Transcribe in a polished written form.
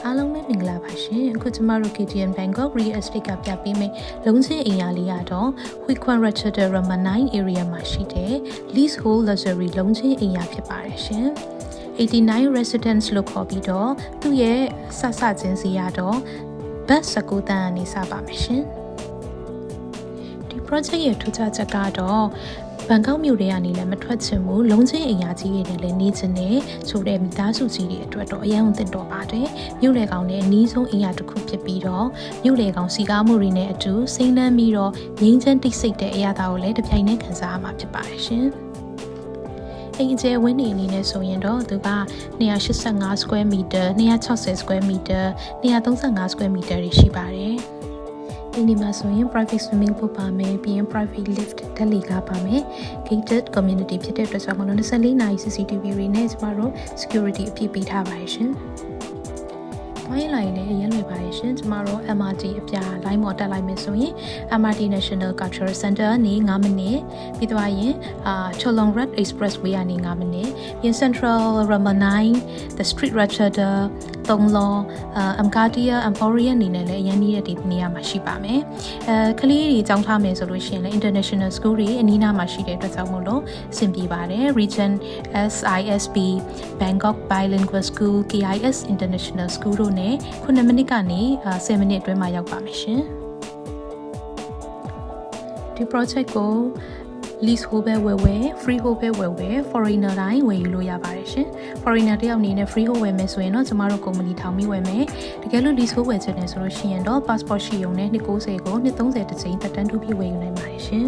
အားလုံးပဲမင်္ဂလာပါရှင်အခုကျမတို့ KTM Bangkok Real Estate ကပြပေးမယ်လုံးချင်းအိမ်ယာလေးရတော့ Huikwan Ratchathar Rama 9 area မှာရှိတဲ့ leasehold luxury လုံးချင်းအိမ်ယာဖြစ်ပါတယ်ရှင်89 residence လို့ခေါ်ပြီးတော့သူ့ရဲ့စချင်းစီရတော့ဘတ်19တန်းအနေစပါမယ်ရှင်ဒီ project ရဲ့ထူးခြားချက်ကတော့ဘန်ကောက်မြို့ထဲကနေလည်းမထွက်ချင်ဘူးလုံးချင်းအိမ်ယာကြီးတွေနဲ့လည်းနေချင်တယ်ဆိုတဲ့မိသားစုကြီးတွေအတွက်တော့အရင်ကသင့်တော်ပါတယ်မြို့လေကောင်နဲ့အနီးဆုံးအိမ်ယာတစ်ခုဖြစ်ပြီးတော့မြို့လေကောင်စီကားမှုတွေနဲ့အတူစိမ့်နှမ်းပြီးတော့ငြိမ်းချမ်းတိတ်ဆိတ်တဲ့အရာသားကိုလည်းတစ်ပြိုင်တည်းခံစားရမှာဖြစ်ပါတယ်ရှင်အိမ်ကျဲဝင်းနေအနေနဲ့ဆိုရင်တော့သူက285 square meter 260 square meter 235 square meter တွေရှိပါတယ်ဒီမှာဆိုရင် private swimming pool ပါမယ်ပြီးရင် private lift တက်လီကားပါမယ် gated community ဖြစ်တဲ့အတွက်ဆိုတော့24နာရီ CCTV တွေနဲ့ကျမတို့ security အပြည့်ပေးထားပါတယ်ရှင်ပိုင်းလိုက်လည်းအရင်လွယ်ပါတယ်ရှင်ကျမတို့ MRT အပြာ line ပေါ်တက်လိုက်မယ်ဆိုရင် MRT National Cultural Center နေ9မိနစ်ပြီးသွားရင်Cholong Rat Expressway ကနေ9မိနစ်ပြီး Central Rama 9 The Street Ratchathar 3 Law Amkatia Emporium နေနဲ့လည်းအရင်နေတဲ့ဒီနေရာမှာရှိပါမယ်ကလေးတွေကြောင်းထားမယ်ဆိုလို့ရှိရင်လည်း International School တွေအနီးနားမှာရှိတဲ့အတွက်ကြောင့်မို့လို့အဆင်ပြေပါတယ် Region SISB Bangkok Bilingual School KIS International School တို့နဲ့9မိနစ်ကနေ10မိနစ်အတွင်းမှာရောက်ပါမယ်ရှင်ဒီ project ကို lease hold ပဲဝယ် free hold ပဲဝယ် foreigner တိုင်းဝယ်ယူလို့ရပါတယ်ရှင် foreigner တယောက်အနေနဲ့ free hold ဝယ်မယ်ဆိုရင်တော့ကျမတို့ company ထောင်ပြီးဝယ်မယ်တကယ်လို့ lease hold ဝယ်ချင်တယ်ဆိုလို့ရှိရင်တော့ passport ရှိုံနဲ့290ကို230တစ်ချိန်တက်တန်းထူပြီးဝယ်ယူနိုင်ပါတယ်ရှင်